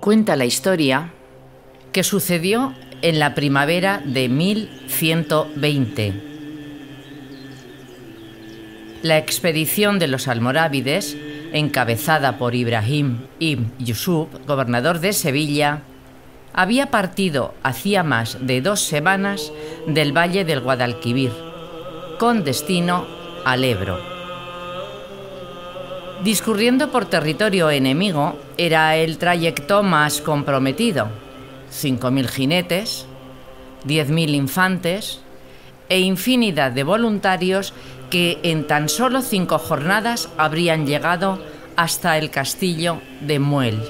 Cuenta la historia que sucedió en la primavera de 1120. La expedición de los almorávides, encabezada por Ibrahim ibn Yusuf, gobernador de Sevilla, había partido hacía más de 2 semanas del valle del Guadalquivir, con destino al Ebro. Discurriendo por territorio enemigo era el trayecto más comprometido. 5.000 jinetes, 10.000 infantes e infinidad de voluntarios que en tan solo 5 jornadas habrían llegado hasta el castillo de Muel.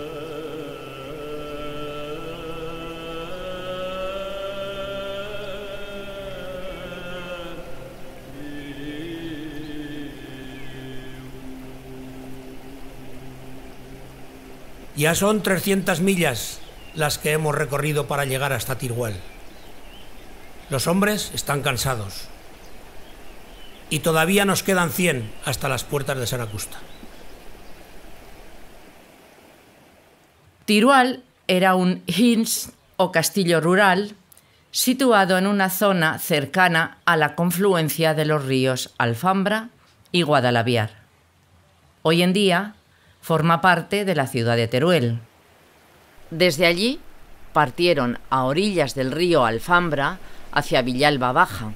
Ya son 300 millas las que hemos recorrido para llegar hasta Teruel. Los hombres están cansados y todavía nos quedan 100 hasta las puertas de Saracusta. Teruel era un hins o castillo rural situado en una zona cercana a la confluencia de los ríos Alfambra y Guadalaviar. Hoy en día forma parte de la ciudad de Teruel. Desde allí partieron a orillas del río Alfambra hacia Villalba Baja,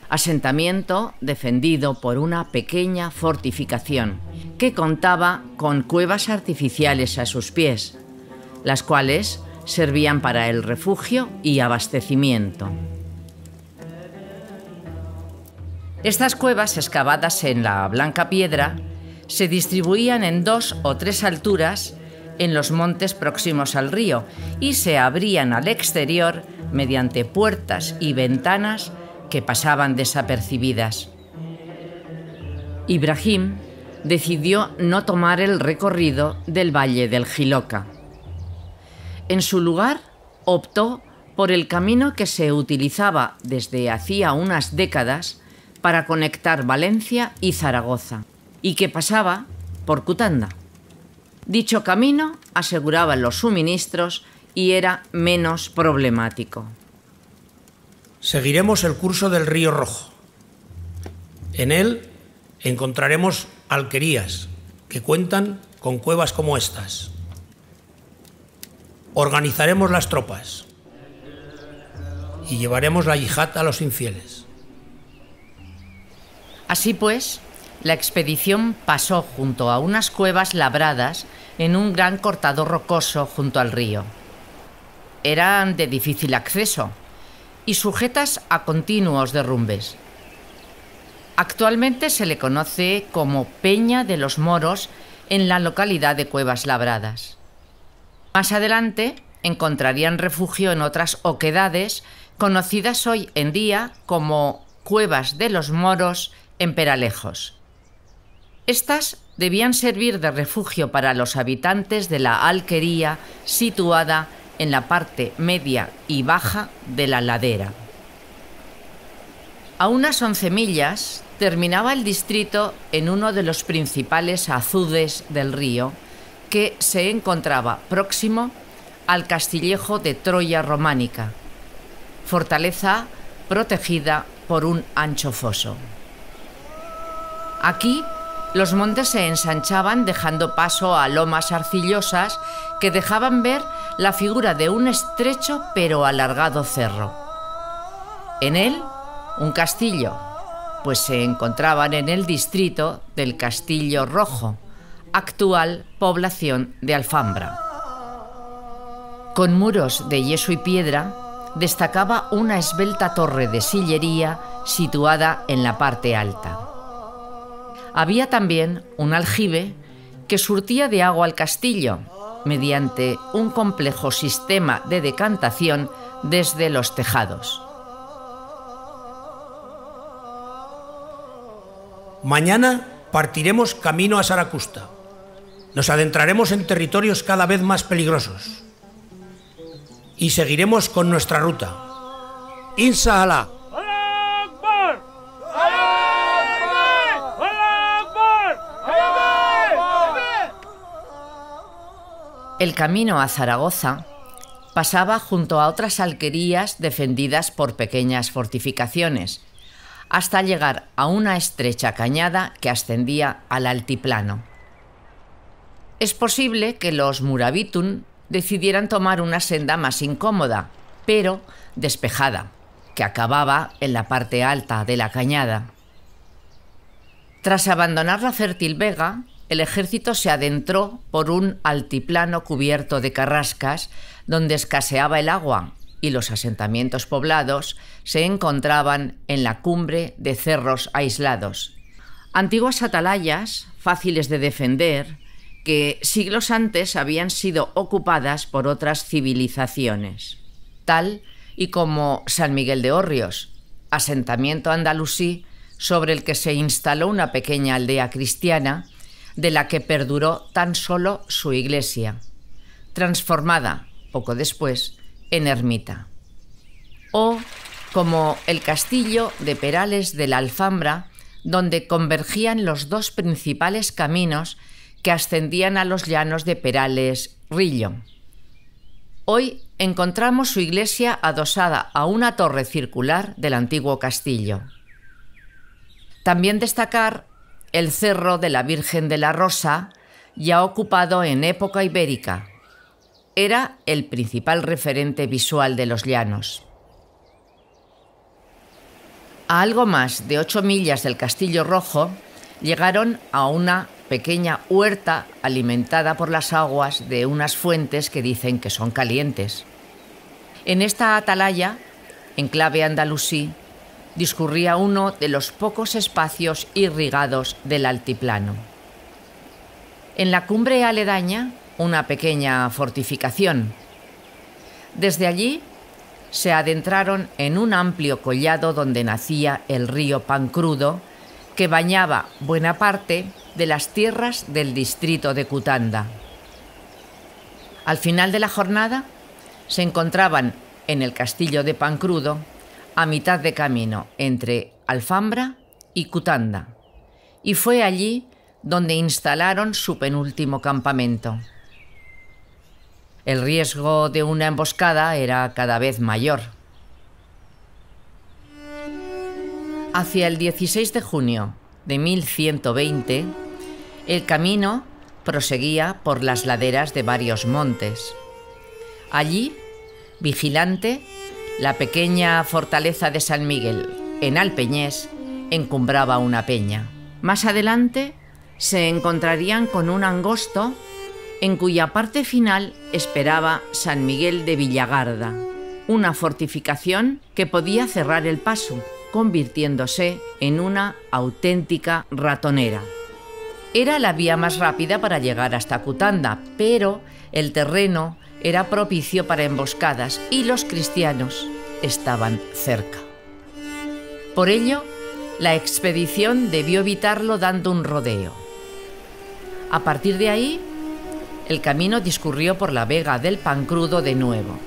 asentamiento defendido por una pequeña fortificación que contaba con cuevas artificiales a sus pies, las cuales servían para el refugio y abastecimiento. Estas cuevas, excavadas en la blanca piedra, se distribuían en 2 o 3 alturas en los montes próximos al río y se abrían al exterior mediante puertas y ventanas que pasaban desapercibidas. Ibrahim decidió no tomar el recorrido del valle del Jiloca. En su lugar, optó por el camino que se utilizaba desde hacía unas décadas para conectar Valencia y Zaragoza, y que pasaba por Cutanda. Dicho camino aseguraba los suministros y era menos problemático. Seguiremos el curso del río Rojo. En él encontraremos alquerías que cuentan con cuevas como estas. Organizaremos las tropas y llevaremos la yihad a los infieles. Así pues, la expedición pasó junto a unas cuevas labradas en un gran cortado rocoso junto al río. Eran de difícil acceso y sujetas a continuos derrumbes. Actualmente se le conoce como Peña de los Moros en la localidad de Cuevas Labradas. Más adelante encontrarían refugio en otras oquedades conocidas hoy en día como Cuevas de los Moros en Peralejos. Estas debían servir de refugio para los habitantes de la alquería situada en la parte media y baja de la ladera. A unas 11 millas terminaba el distrito en uno de los principales azudes del río, que se encontraba próximo al castillejo de Troya románica, fortaleza protegida por un ancho foso. Aquí los montes se ensanchaban dejando paso a lomas arcillosas que dejaban ver la figura de un estrecho pero alargado cerro. En él, un castillo, pues se encontraban en el distrito del Castillo Rojo, actual población de Alfambra. Con muros de yeso y piedra, destacaba una esbelta torre de sillería situada en la parte alta. Había también un aljibe que surtía de agua al castillo mediante un complejo sistema de decantación desde los tejados. Mañana partiremos camino a Saracusta. Nos adentraremos en territorios cada vez más peligrosos y seguiremos con nuestra ruta. Insha Allah. El camino a Zaragoza pasaba junto a otras alquerías defendidas por pequeñas fortificaciones, hasta llegar a una estrecha cañada que ascendía al altiplano. Es posible que los Murabitun decidieran tomar una senda más incómoda, pero despejada, que acababa en la parte alta de la cañada. Tras abandonar la fértil vega, el ejército se adentró por un altiplano cubierto de carrascas donde escaseaba el agua y los asentamientos poblados se encontraban en la cumbre de cerros aislados. Antiguas atalayas, fáciles de defender, que siglos antes habían sido ocupadas por otras civilizaciones, tal y como San Miguel de Hórreos, asentamiento andalusí sobre el que se instaló una pequeña aldea cristiana de la que perduró tan solo su iglesia, transformada poco después en ermita. O como el castillo de Perales de la Alfambra, donde convergían los dos principales caminos que ascendían a los llanos de Perales-Rillo. Hoy encontramos su iglesia adosada a una torre circular del antiguo castillo. También destacar el Cerro de la Virgen de la Rosa, ya ocupado en época ibérica. Era el principal referente visual de los llanos. A algo más de 8 millas del Castillo Rojo, llegaron a una pequeña huerta alimentada por las aguas de unas fuentes que dicen que son calientes. En esta atalaya, en clave andalusí, discurría uno de los pocos espacios irrigados del altiplano. En la cumbre aledaña, una pequeña fortificación. Desde allí se adentraron en un amplio collado donde nacía el río Pancrudo, que bañaba buena parte de las tierras del distrito de Cutanda. Al final de la jornada se encontraban en el castillo de Pancrudo, a mitad de camino entre Alfambra y Cutanda, y fue allí donde instalaron su penúltimo campamento. El riesgo de una emboscada era cada vez mayor. Hacia el 16 de junio de 1120, el camino proseguía por las laderas de varios montes. Allí, vigilante, la pequeña fortaleza de San Miguel, en Alpeñés, encumbraba una peña. Más adelante se encontrarían con un angosto en cuya parte final esperaba San Miguel de Villagarda, una fortificación que podía cerrar el paso, convirtiéndose en una auténtica ratonera. Era la vía más rápida para llegar hasta Cutanda, pero el terreno era propicio para emboscadas y los cristianos estaban cerca. Por ello, la expedición debió evitarlo dando un rodeo. A partir de ahí, el camino discurrió por la vega del Pancrudo de nuevo,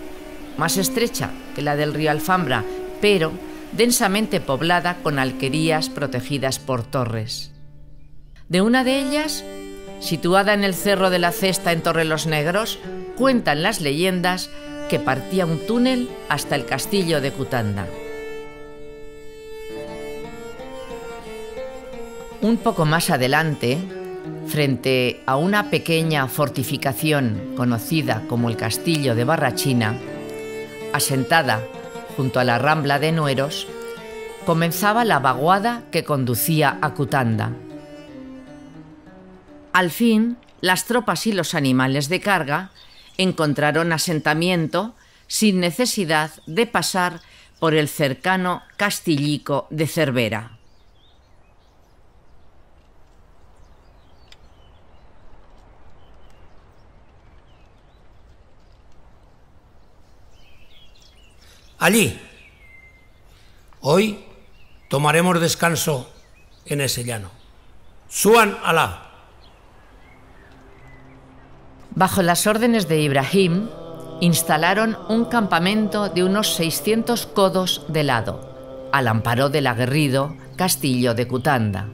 más estrecha que la del río Alfambra, pero densamente poblada con alquerías protegidas por torres. De una de ellas, situada en el Cerro de la Cesta en Torrelos-Negros, cuentan las leyendas que partía un túnel hasta el castillo de Cutanda. Un poco más adelante, frente a una pequeña fortificación conocida como el Castillo de Barrachina, asentada junto a la Rambla de Nueros, comenzaba la vaguada que conducía a Cutanda. Al fin, las tropas y los animales de carga encontraron asentamiento sin necesidad de pasar por el cercano Castillico de Cervera. Allí. Hoy tomaremos descanso en ese llano. Suban Alá. Bajo las órdenes de Ibrahim, instalaron un campamento de unos 600 codos de lado, al amparo del aguerrido castillo de Cutanda.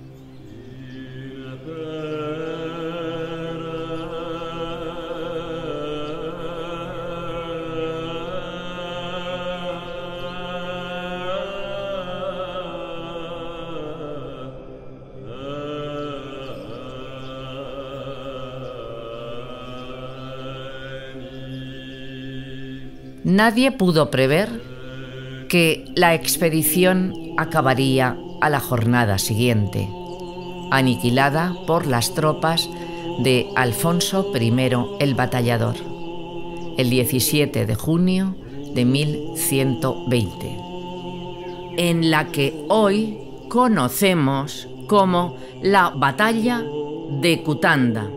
Nadie pudo prever que la expedición acabaría a la jornada siguiente, aniquilada por las tropas de Alfonso I el Batallador, el 17 de junio de 1120, en la que hoy conocemos como la Batalla de Cutanda.